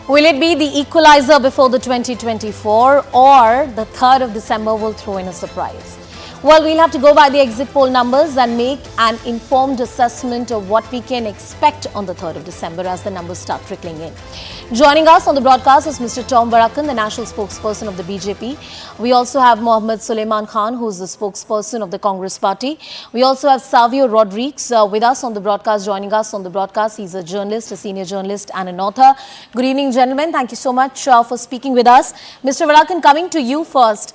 Will it be the equalizer before the 2024 or the 3rd of December will throw in a surprise? Well, we'll have to go by the exit poll numbers and make an informed assessment of what we can expect on the 3rd of December as the numbers start trickling in. Joining us on the broadcast is Mr. Vadakkan, the national spokesperson of the BJP. We also have Sulaiman Mohd Khan, who is the spokesperson of the Congress party. We also have Savio Rodriguez with us on the broadcast, joining us on the broadcast. He's a journalist, a senior journalist and an author. Good evening, gentlemen. Thank you so much for speaking with us. Mr. Vadakkan, coming to you first,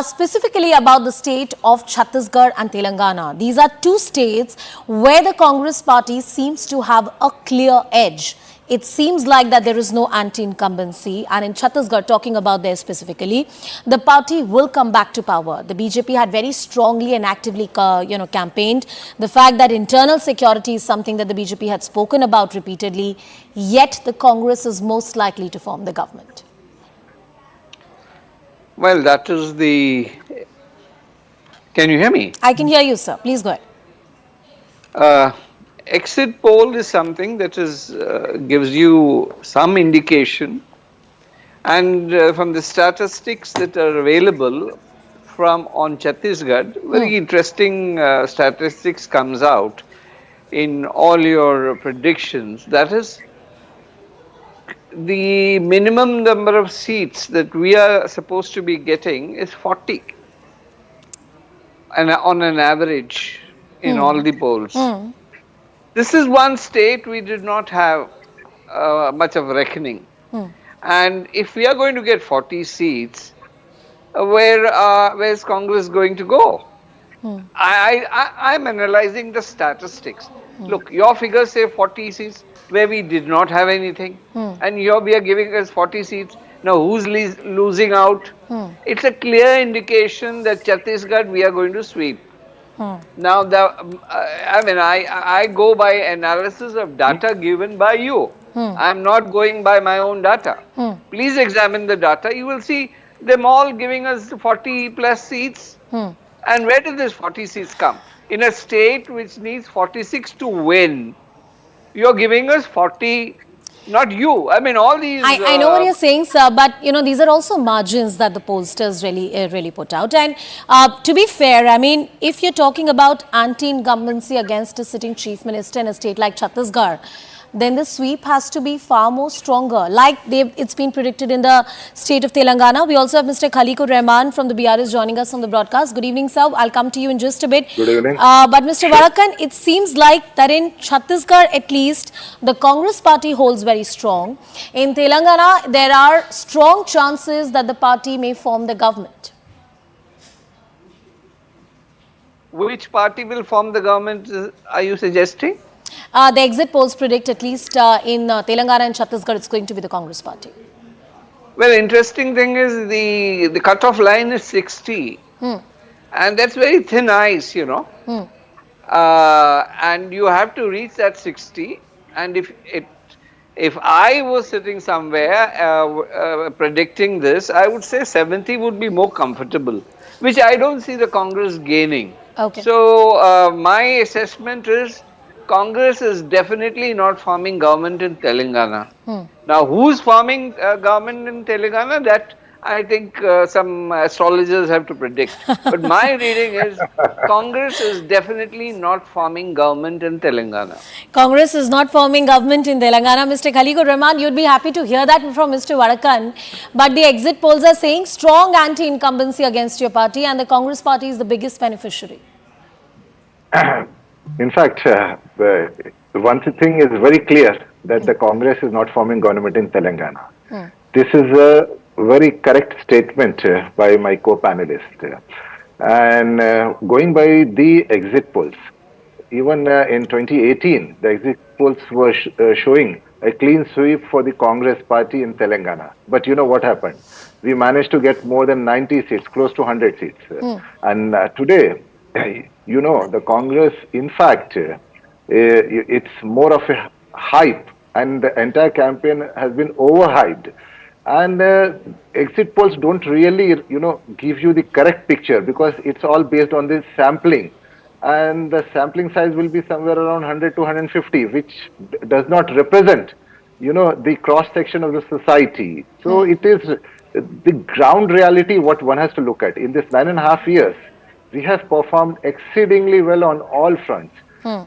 specifically about the state of Chhattisgarh and Telangana. These are two states where the Congress party seems to have a clear edge. It seems like that there is no anti-incumbency, and in Chhattisgarh, talking about there specifically, the party will come back to power. The BJP had very strongly and actively campaigned the fact that internal security is something that the BJP had spoken about repeatedly, yet the Congress is most likely to form the government. Well, that is the... Can you hear me? I can hear you, sir. Please go ahead. Exit poll is something that is gives you some indication, and from the statistics that are available on Chhattisgarh, very interesting statistics comes out in all your predictions. That is, the minimum number of seats that we are supposed to be getting is 40. And on an average in all the polls. This is one state we did not have much of reckoning. And if we are going to get 40 seats, where is Congress going to go? I'm analyzing the statistics. Look, your figures say 40 seats where we did not have anything. And we are giving us 40 seats. Now, who's losing out? It's a clear indication that Chhattisgarh we are going to sweep. Now, I go by analysis of data given by you. I'm not going by my own data. Please examine the data. You will see them all giving us 40 plus seats. And where did these 40 seats come? In a state which needs 46 to win, you're giving us 40. Not you. I mean, all these... I know what you're saying, sir, but, these are also margins that the pollsters really put out. And to be fair, I mean, if you're talking about anti-incumbency against a sitting chief minister in a state like Chhattisgarh, then the sweep has to be far more stronger. Like it's been predicted in the state of Telangana. We also have Mr. Khaleequr Rahman from the BRS joining us on the broadcast. Good evening, sir. I'll come to you in just a bit. Good evening. But Mr. Vadakkan, it seems like that in Chhattisgarh at least, the Congress party holds very strong. In Telangana, there are strong chances that the party may form the government. Which party will form the government, are you suggesting? The exit polls predict at least in Telangana and Chhattisgarh, it's going to be the Congress party. Well, interesting thing is the cutoff line is 60. And that's very thin ice, And you have to reach that 60. And if I was sitting somewhere predicting this, I would say 70 would be more comfortable, which I don't see the Congress gaining. Okay. So my assessment is Congress is definitely not forming government in Telangana. Now, who's forming government in Telangana? That I think some astrologers have to predict. But my reading is Congress is definitely not forming government in Telangana. Congress is not forming government in Telangana. Mr. Khaleequr Rahman, you'd be happy to hear that from Mr. Vadakkan. But the exit polls are saying strong anti-incumbency against your party, and the Congress party is the biggest beneficiary. In fact, one thing is very clear that the Congress is not forming government in Telangana. This is a very correct statement by my co-panelist. And going by the exit polls, even in 2018, the exit polls were showing a clean sweep for the Congress party in Telangana. But you know what happened? We managed to get more than 90 seats, close to 100 seats. And today, the Congress, in fact, it's more of a hype, and the entire campaign has been overhyped. And exit polls don't really, give you the correct picture because it's all based on the sampling. And the sampling size will be somewhere around 100 to 150, which does not represent the cross section of the society. So it is the ground reality what one has to look at. In this 9.5 years, we have performed exceedingly well on all fronts,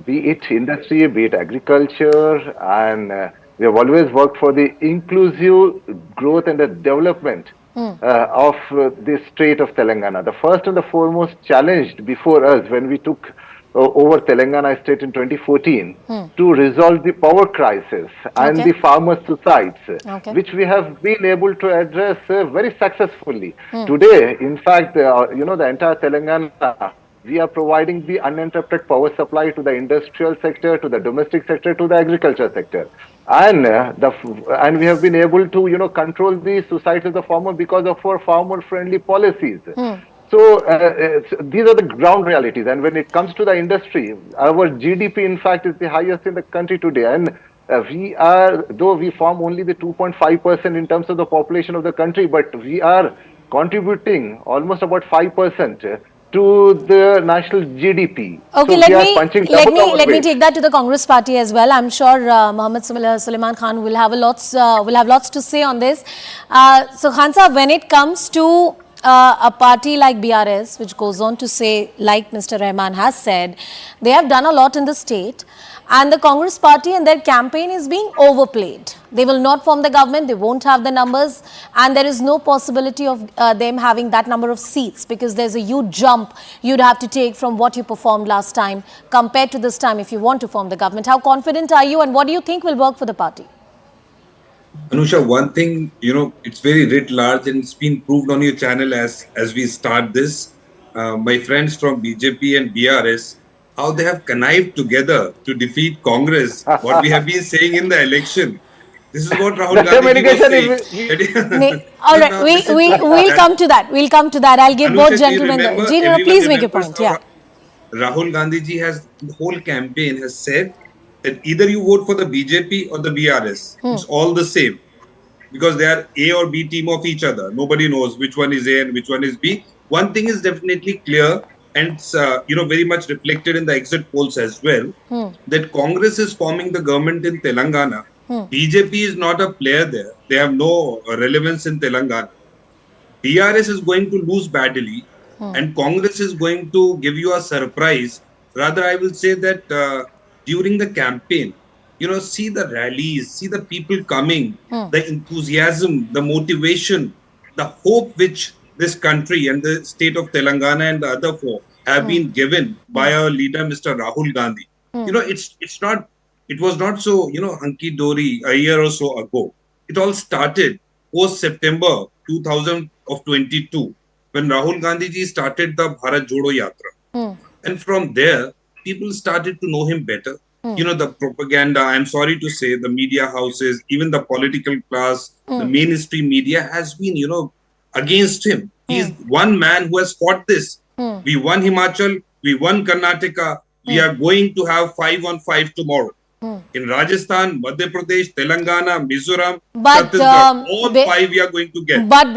be it industry, be it agriculture, and we have always worked for the inclusive growth and the development of the state of Telangana. The first and the foremost challenge before us when we took over Telangana state in 2014 to resolve the power crisis and the farmer suicides, which we have been able to address very successfully. Today, in fact, the entire Telangana, we are providing the uninterrupted power supply to the industrial sector, to the domestic sector, to the agriculture sector. And and we have been able to control the suicides of the farmer because of our farmer-friendly policies. So these are the ground realities. And when it comes to the industry, our GDP, in fact, is the highest in the country today. And though we form only the 2.5% in terms of the population of the country, but we are contributing almost about 5% to the national GDP. Okay, so let me take that to the Congress party as well. I'm sure Mohammed Sulaiman Khan will have lots to say on this. So Khan Saab, when it comes to a party like BRS, which goes on to say, like Mr. Rahman has said, they have done a lot in the state, and the Congress party and their campaign is being overplayed. They will not form the government, they won't have the numbers, and there is no possibility of them having that number of seats, because there's a huge jump you'd have to take from what you performed last time compared to this time if you want to form the government. How confident are you, and what do you think will work for the party? Anusha, one thing, it's very writ large and it's been proved on your channel as we start this. My friends from BJP and BRS, how they have connived together to defeat Congress, what we have been saying in the election. This is what Rahul Gandhi was saying. All right, we'll come to that. We'll come to that. I'll give Anusha, both gentlemen. Please make your point. Yeah. Rahul Gandhi ji has, the whole campaign has said that either you vote for the BJP or the BRS. It's all the same, because they are A or B team of each other. Nobody knows which one is A and which one is B. One thing is definitely clear, and it's very much reflected in the exit polls as well, that Congress is forming the government in Telangana. BJP is not a player there. They have no relevance in Telangana. BRS is going to lose badly, and Congress is going to give you a surprise. Rather, I will say that during the campaign, see the rallies, see the people coming, the enthusiasm, the motivation, the hope which this country and the state of Telangana and the other four have been given by our leader, Mr. Rahul Gandhi. It was not so, hunky-dory a year or so ago. It all started post-September 2022, when Rahul Gandhi ji started the Bharat Jodo Yatra. And from there, people started to know him better. The propaganda, I'm sorry to say, the media houses, even the political class, the mainstream media has been, against him. He's one man who has fought this. We won Himachal, we won Karnataka. We are going to have 5-on-5 tomorrow. In Rajasthan, Madhya Pradesh, Telangana, Mizoram, Chhattisgarh, all 5 we are going to get. But